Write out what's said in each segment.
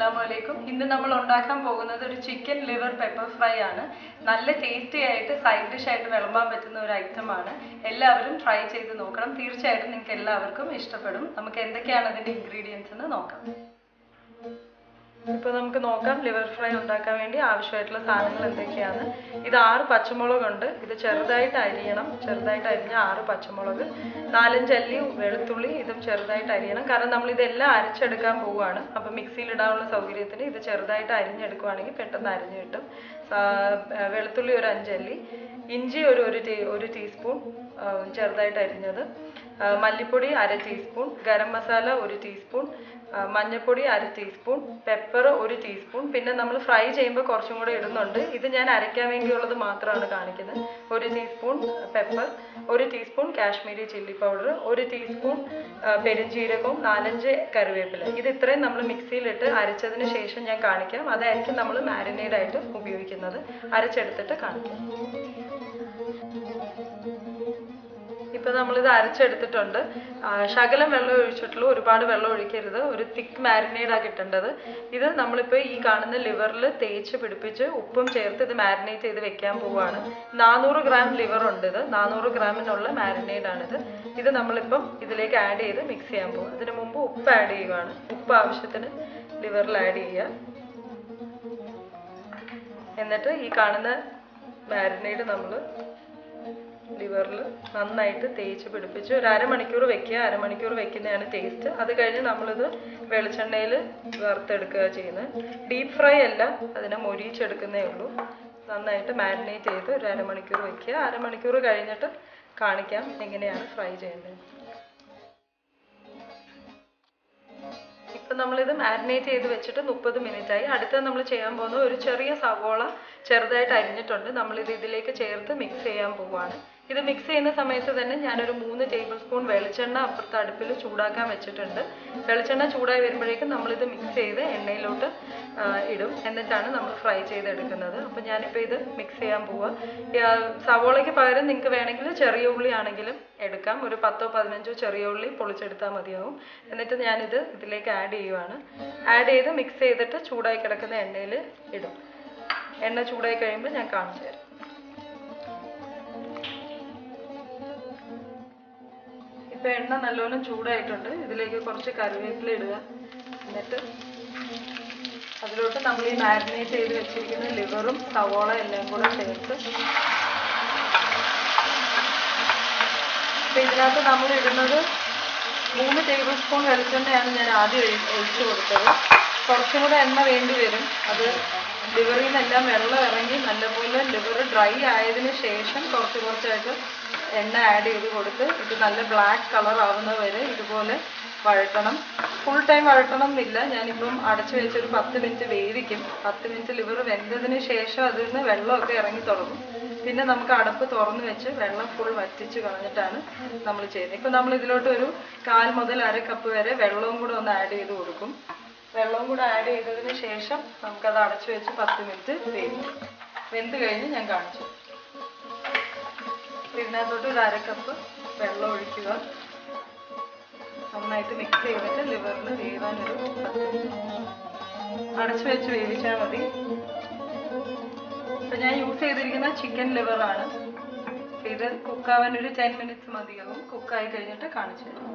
അസ്സലാമുഅലൈക്കും. ഇന്ന് നമ്മൾ ഉണ്ടാക്കാൻ പോകുന്നത് ഒരു ചിക്കൻ ലിവർ പെപ്പർ ഫ്രൈ ആണ്. നല്ല ടേസ്റ്റി ആയിട്ട് സൈഡ് ഡിഷ് ആയിട്ട് വിളമ്പാൻ പറ്റുന്ന ഒരു ഐറ്റം ആണ്. എല്ലാവരും ട്രൈ ചെയ്ത് നോക്കണം. തീർച്ചയായിട്ടും നിങ്ങൾക്ക് എല്ലാവർക്കും ഇഷ്ടപ്പെടും. നമുക്ക് എന്തൊക്കെയാണ് അതിന്റെ ഇൻഗ്രീഡിയൻസ് എന്ന് നോക്കാം. ഇപ്പോൾ നമുക്ക് നോക്കാം ലിവർ ഫ്രൈ ഉണ്ടാക്കാൻ വേണ്ടി ആവശ്യമായിട്ടുള്ള സാധനങ്ങൾ എന്തൊക്കെയാണ്. ഇത് 6 പച്ചമുളകുണ്ട്. ഇത് ചെറുതായിട്ട് അരിയണം. ചെറുതായിട്ട് അരിഞ്ഞ 6 പച്ചമുളക്, 4-5 അല്ലി വെളുത്തുള്ളി, ഇതും ചെറുതായിട്ട് അരിയണം. കാരണം നമ്മൾ ഇതെല്ലാം അരച്ചെടുക്കാൻ പോവുകയാണ്. അപ്പോൾ മിക്സിയിൽ ഇടാനുള്ള സൗകര്യത്തിന് ഇത് ചെറുതായിട്ട് അരിഞ്ഞെടുക്കുകയാണെങ്കിൽ പെട്ടെന്ന് അരിഞ്ഞു കിട്ടും. വെളുത്തുള്ളി ഒരു 5 അല്ലി, ഇഞ്ചി ഒരു ടീസ്പൂൺ ചെറുതായിട്ട് അരിഞ്ഞത്, മല്ലിപ്പൊടി 1/2 ടീസ്പൂൺ, ഗരം മസാല 1 ടീസ്പൂൺ, മഞ്ഞൾപ്പൊടി 1/2 ടീസ്പൂൺ, പെപ്പർ 1 ടീസ്പൂൺ. പിന്നെ നമ്മൾ ഫ്രൈ ചെയ്യുമ്പോൾ കുറച്ചും കൂടെ ഇടുന്നുണ്ട്. ഇത് ഞാൻ അരയ്ക്കാൻ വേണ്ടിയുള്ളത് മാത്രമാണ് കാണിക്കുന്നത്. 1 teaspoon pepper, 1 teaspoon Kashmiri chilli powder, 1 teaspoon പെരുംജീരകവും, 4-5 കറിവേപ്പില. ഇത് ഇത്രയും നമ്മൾ മിക്സിയിലിട്ട് അരച്ചതിന് ശേഷം ഞാൻ കാണിക്കാം. അതായിരിക്കും നമ്മൾ മാരിനേഡായിട്ട് ഉപയോഗിക്കുന്നത്. അരച്ചെടുത്തിട്ട് കാണിക്കാം. ഇപ്പോൾ നമ്മളിത് അരച്ചെടുത്തിട്ടുണ്ട്. ശകലം വെള്ളം ഒഴിച്ചിട്ടുള്ളൂ, ഒരുപാട് വെള്ളം ഒഴിക്കരുത്. ഒരു തിക്ക് മാരിനേഡാണ് കിട്ടേണ്ടത്. ഇത് നമ്മളിപ്പോൾ ഈ കാണുന്ന ലിവറിൽ തേച്ച് പിടിപ്പിച്ച് ഉപ്പും ചേർത്ത് ഇത് മാരിനേറ്റ് ചെയ്ത് വെക്കാൻ പോവുകയാണ്. 400 ഗ്രാം ലിവർ ഉണ്ട്. ഇത് 400 ഗ്രാമിനുള്ള മാരിനേഡാണിത്. ഇത് നമ്മളിപ്പം ഇതിലേക്ക് ആഡ് ചെയ്ത് മിക്സ് ചെയ്യാൻ പോകും. അതിന് മുമ്പ് ഉപ്പ് ആഡ് ചെയ്യുകയാണ്. ഉപ്പ് ആവശ്യത്തിന് ലിവറിൽ ആഡ് ചെയ്യുക. എന്നിട്ട് ഈ കാണുന്ന മാരിനേഡ് നമ്മൾ ലിവറിൽ നന്നായിട്ട് തേച്ച് പിടിപ്പിച്ച് ഒരു അരമണിക്കൂർ വെക്കുക. അരമണിക്കൂർ വെക്കുന്നതാണ് ടേസ്റ്റ്. അത് കഴിഞ്ഞ് നമ്മളിത് വെളിച്ചെണ്ണയിൽ വറുത്തെടുക്കുക ചെയ്യുന്നത്. ഡീപ്പ് ഫ്രൈ അല്ല, അതിനെ മൊരിച്ചെടുക്കുന്നേ ഉള്ളൂ. നന്നായിട്ട് മാരിനേറ്റ് ചെയ്ത് ഒരു അരമണിക്കൂർ വെക്കുക. അരമണിക്കൂർ കഴിഞ്ഞിട്ട് കാണിക്കാം എങ്ങനെയാണ് ഫ്രൈ ചെയ്യേണ്ടത്. ഇപ്പം നമ്മളിത് മാരിനേറ്റ് ചെയ്ത് വെച്ചിട്ട് 30 മിനിറ്റായി. അടുത്ത നമ്മൾ ചെയ്യാൻ പോകുന്നത് ഒരു ചെറിയ സവോള ചെറുതായിട്ട് അരിഞ്ഞിട്ടുണ്ട്. നമ്മളിത് ഇതിലേക്ക് ചേർത്ത് മിക്സ് ചെയ്യാൻ പോവുകയാണ്. ഇത് മിക്സ് ചെയ്യുന്ന സമയത്ത് തന്നെ ഞാനൊരു 3 ടേബിൾ സ്പൂൺ വെളിച്ചെണ്ണ അപ്പുറത്ത് അടുപ്പിൽ ചൂടാക്കാൻ വെച്ചിട്ടുണ്ട്. വെളിച്ചെണ്ണ ചൂടായി വരുമ്പോഴേക്കും നമ്മളിത് മിക്സ് ചെയ്ത് എണ്ണയിലോട്ട് ഇടും. എന്നിട്ടാണ് നമ്മൾ ഫ്രൈ ചെയ്തെടുക്കുന്നത്. അപ്പോൾ ഞാനിപ്പോൾ ഇത് മിക്സ് ചെയ്യാൻ പോവുക. സവോളയ്ക്ക് പകരം നിങ്ങൾക്ക് വേണമെങ്കിൽ ചെറിയ ഉള്ളി ആണെങ്കിലും എടുക്കാം. ഒരു 10-15 ചെറിയ ഉള്ളി പൊളിച്ചെടുത്താൽ മതിയാവും. എന്നിട്ട് ഞാനിത് ഇതിലേക്ക് ആഡ് ചെയ്യുവാണ്. ആഡ് ചെയ്ത് മിക്സ് ചെയ്തിട്ട് ചൂടായി കിടക്കുന്ന എണ്ണയിൽ ഇടും. എണ്ണ ചൂടായി കഴിയുമ്പോൾ ഞാൻ കാണിച്ചു തരാം. ഇപ്പോൾ എണ്ണ നല്ലോണം ചൂടായിട്ടുണ്ട്. ഇതിലേക്ക് കുറച്ച് കറിവേപ്പില ഇടുക. എന്നിട്ട് അതിലോട്ട് നമ്മൾ ഈ മാരിനേറ്റ് ചെയ്ത് വെച്ചിരിക്കുന്ന ലിവറും സവോള എല്ലാം കൂടെ ചേർത്ത് അപ്പോൾ ഇതിനകത്ത് നമ്മൾ ഇടുന്നത് 3 ടേബിൾ സ്പൂൺ വെളിച്ചെണ്ണയാണ് ഞാൻ ആദ്യം ഒഴിച്ചു കൊടുത്തത്. കുറച്ചും കൂടെ എണ്ണ വേണ്ടി വരും. അത് ലിവറിൽ നിന്നെല്ലാം വെള്ളം ഇറങ്ങി നല്ലപോലെ ലിവർ ഡ്രൈ ആയതിനു ശേഷം കുറച്ചായിട്ട് എണ്ണ ആഡ് ചെയ്ത് കൊടുത്ത് ഇത് നല്ല ബ്ലാക്ക് കളർ ആവുന്നത് വരെ ഇതുപോലെ വഴറ്റണം. ഫുൾ ടൈം വഴറ്റണം എന്നില്ല. ഞാനിപ്പം അടച്ചു വെച്ചൊരു 10 മിനിറ്റ് വേവിക്കും. 10 മിനിറ്റ് ലിവർ വെന്തതിന് ശേഷം അതിൽ നിന്ന് വെള്ളമൊക്കെ ഇറങ്ങി തുടങ്ങും. പിന്നെ നമുക്ക് അടപ്പ് തുറന്ന് വെച്ച് വെള്ളം ഫുൾ വറ്റിച്ച് കളഞ്ഞിട്ടാണ് നമ്മൾ ചെയ്യുന്നത്. ഇപ്പം നമ്മൾ ഇതിലോട്ട് ഒരു 1/4 മുതൽ 1/2 കപ്പ് വരെ വെള്ളവും കൂടെ ഒന്ന് ആഡ് ചെയ്ത് കൊടുക്കും. വെള്ളവും കൂടെ ആഡ് ചെയ്തതിന് ശേഷം നമുക്കത് അടച്ചു വെച്ച് 10 മിനിറ്റ് വേവിക്കും. വെന്ത് കഴിഞ്ഞ് ഞാൻ കാണിച്ചു. ഇതിനകത്തോട്ട് ഒരു 1/2 കപ്പ് വെള്ളം ഒഴിക്കുക. നന്നായിട്ട് മിക്സ് ചെയ്തിട്ട് ലിവറിൽ വേവാനൊരു 10 മിനിറ്റ് അടച്ചു വെച്ച് വേവിച്ചാൽ മതി. ഇപ്പം ഞാൻ യൂസ് ചെയ്തിരിക്കുന്ന ചിക്കൻ ലിവറാണ്. ഇത് കുക്കാവാൻ ഒരു 10 മിനിറ്റ്സ് മതിയാവും. കുക്കായി കഴിഞ്ഞിട്ട് കാണിച്ചു തരാം.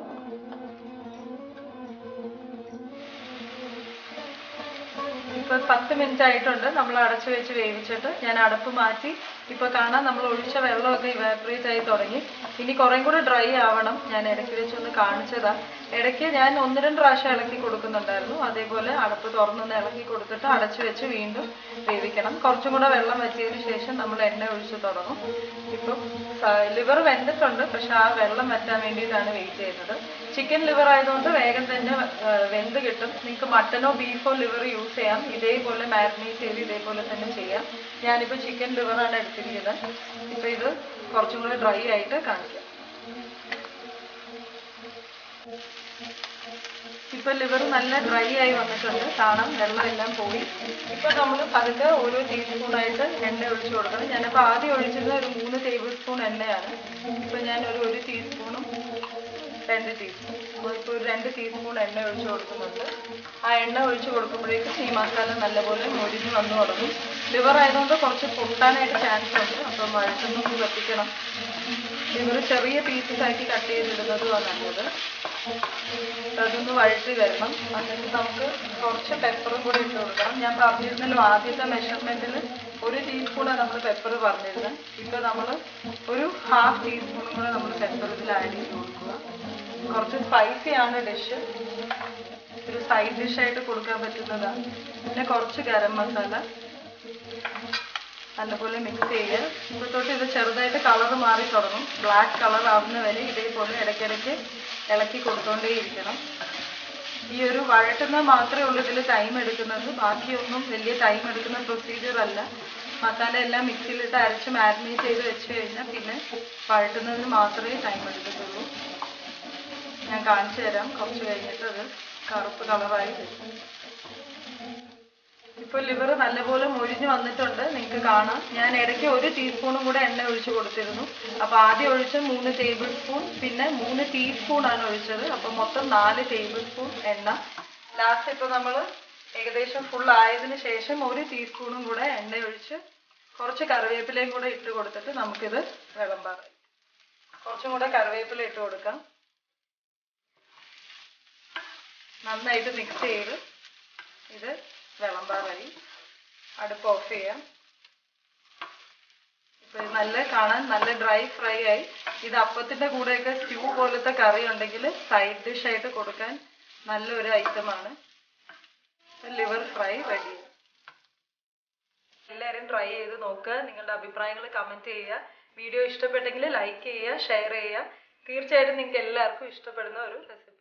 ഇപ്പോൾ 10 മിനിറ്റ് ആയിട്ടുണ്ട്. നമ്മൾ അടച്ചു വെച്ച് വേവിച്ചിട്ട് ഞാൻ അടപ്പ് മാറ്റി. ഇപ്പോൾ കാണാം നമ്മൾ ഒഴിച്ച വെള്ളമൊക്കെ ഇവാപ്പറേറ്റ് ആയി തുടങ്ങി. ഇനി കുറേ കൂടെ ഡ്രൈ ആവണം. ഞാൻ ഇടയ്ക്ക് വെച്ചൊന്ന് കാണിച്ചതാണ്. ഇടയ്ക്ക് ഞാൻ 1-2 പ്രാവശ്യം ഇളക്കി കൊടുക്കുന്നുണ്ടായിരുന്നു. അതേപോലെ അടപ്പ് തുറന്നൊന്ന് ഇളക്കി കൊടുത്തിട്ട് അടച്ചു വെച്ച് വീണ്ടും വേവിക്കണം. കുറച്ചും കൂടെ വെള്ളം വറ്റിയതിന് ശേഷം നമ്മൾ എണ്ണ ഒഴിച്ച് തുടങ്ങും. ഇപ്പം ലിവർ വെന്തിട്ടുണ്ട്, പക്ഷെ ആ വെള്ളം വറ്റാൻ വേണ്ടിയിട്ടാണ് വെയിറ്റ് ചെയ്യുന്നത്. ചിക്കൻ ലിവർ ആയതുകൊണ്ട് വേഗം തന്നെ വെന്ത് കിട്ടും. നിങ്ങൾക്ക് മട്ടനോ ബീഫോ ലിവർ യൂസ് ചെയ്യാം. ഇതേപോലെ മാരിനേറ്റ് ചെയ്ത് ഇതേപോലെ തന്നെ ചെയ്യാം. ഞാനിപ്പോൾ ചിക്കൻ ലിവറാണ് എടുത്തിരിക്കുന്നത്. ഇപ്പോൾ ഇത് കുറച്ചും കൂടെ ഡ്രൈ ആയിട്ട് കാണിക്കാം. ഇപ്പോൾ ലിവർ നല്ല ഡ്രൈ ആയി വന്നിട്ടുണ്ട്. കാണാം വെള്ളം എല്ലാം പോയി. ഇപ്പോൾ നമ്മൾ പതുക്കെ ഓരോ ടീസ്പൂണായിട്ട് എണ്ണ ഒഴിച്ചു കൊടുക്കണം. ഞാനപ്പോൾ ആദ്യം ഒഴിച്ചത് ഒരു 3 ടേബിൾ സ്പൂൺ എണ്ണയാണ്. ഇപ്പോൾ ഞാൻ ഒരു 1 ടീസ്പൂണും 2 ടീസ്പൂൺ. ഇപ്പോൾ ഒരു 2 ടീസ്പൂൺ എണ്ണ ഒഴിച്ച് കൊടുക്കുന്നുണ്ട്. ആ എണ്ണ ഒഴിച്ച് കൊടുക്കുമ്പോഴേക്കും ഈ മസാല നല്ലപോലെ മൊരിഞ്ഞ് വന്നു തുടങ്ങും. ലിവർ ആയതുകൊണ്ട് കുറച്ച് പൊട്ടാനായിട്ട് ചാൻസ് ഉണ്ട്. അപ്പം വഴറ്റുമ്പോൾ ശ്രദ്ധിക്കണം. ലിവർ ചെറിയ പീസസ് ആക്കി കട്ട് ചെയ്തിടുന്നതുമാണ് നല്ലത്. അതൊന്ന് വഴറ്റി വരണം. എന്നിട്ട് നമുക്ക് കുറച്ച് പെപ്പറും കൂടി ഇട്ട് കൊടുക്കണം. ഞാൻ പറഞ്ഞിരുന്നല്ലോ ആദ്യത്തെ മെഷർമെൻറ്റിൽ 1 ടീസ്പൂണാണ് നമ്മൾ പെപ്പർ പറഞ്ഞിരുന്നത്. ഇപ്പോൾ നമ്മൾ ഒരു 1/2 ടീസ്പൂണും കൂടെ നമ്മൾ പെപ്പർ ഇതിൽ ആഡ് ചെയ്ത് കൊടുക്കുക. കുറച്ച് സ്പൈസിയാണ് ഡിഷ്. ഒരു സൈഡ് ഡിഷായിട്ട് കൊടുക്കാൻ പറ്റുന്നതാണ്. പിന്നെ കുറച്ച് ഗരം മസാല നല്ലപോലെ മിക്സ് ചെയ്യുക. ഇപ്പോൾ തൊട്ട് ഇത് ചെറുതായിട്ട് കളർ മാറി തുടങ്ങും. ബ്ലാക്ക് കളർ ആവുന്ന വരെ ഇതേപോലെ ഇടയ്ക്കിടയ്ക്ക് ഇളക്കി കൊടുത്തോണ്ടേയിരിക്കണം. ഈ ഒരു വഴറ്റുന്ന മാത്രമേ ഉള്ളൂ ഇതിൽ ടൈം എടുക്കുന്നത്. ബാക്കിയൊന്നും വലിയ ടൈം എടുക്കുന്ന പ്രൊസീജിയർ അല്ല. മസാല എല്ലാം മിക്സിയിലിട്ട് അരച്ച് മാരിനേറ്റ് ചെയ്ത് വെച്ച് കഴിഞ്ഞാൽ പിന്നെ വഴറ്റുന്നതിന് മാത്രമേ ടൈം എടുക്കത്തുള്ളൂ. ഞാൻ കാണിച്ചു തരാം. കുറച്ച് കഴിഞ്ഞിട്ട് അത് കറുപ്പ് കളറായി വരും. ഇപ്പോൾ ലിവർ നല്ലപോലെ മൊരിഞ്ഞ് വന്നിട്ടുണ്ട്. നിങ്ങൾക്ക് കാണാം. ഞാൻ ഇടയ്ക്ക് 1 ടീസ്പൂണും കൂടെ എണ്ണ ഒഴിച്ച് കൊടുത്തിരുന്നു. അപ്പോൾ ആദ്യം ഒഴിച്ച് 3 ടേബിൾ സ്പൂൺ, പിന്നെ 3 ടീസ്പൂണാണ് ഒഴിച്ചത്. അപ്പോൾ മൊത്തം 4 ടേബിൾ സ്പൂൺ എണ്ണ. ലാസ്റ്റ് ഇപ്പോൾ നമ്മൾ ഏകദേശം ഫുൾ ആയതിനു ശേഷം 1 ടീസ്പൂണും കൂടെ എണ്ണ ഒഴിച്ച് കുറച്ച് കറിവേപ്പിലയും കൂടെ ഇട്ട് കൊടുത്തിട്ട് നമുക്കിത് വിളമ്പാറായി. കുറച്ചും കൂടെ കറിവേപ്പില ഇട്ട് കൊടുക്കാം. നന്നായിട്ട് മിക്സ് ചെയ്ത് ഇത് വിളമ്പാറായി. അടുപ്പ് ഓഫ് ചെയ്യാം. ഇപ്പോൾ നല്ല കാണാൻ നല്ല ഡ്രൈ ഫ്രൈ ആയി. ഇത് അപ്പത്തിൻ്റെ കൂടെയൊക്കെ സ്റ്റ്യൂ പോലത്തെ കറി ഉണ്ടെങ്കിൽ സൈഡ് ഡിഷായിട്ട് കൊടുക്കാൻ നല്ലൊരു ഐറ്റമാണ്. Liver fry ready. എല്ലാവരും ട്രൈ ചെയ്ത് നോക്കുക. നിങ്ങളുടെ അഭിപ്രായങ്ങൾ കമൻറ്റ് ചെയ്യുക. വീഡിയോ ഇഷ്ടപ്പെട്ടെങ്കിൽ ലൈക്ക് ചെയ്യുക, ഷെയർ ചെയ്യുക. തീർച്ചയായിട്ടും നിങ്ങൾക്ക് എല്ലാവർക്കും ഇഷ്ടപ്പെടുന്ന ഒരു റെസിപ്പി.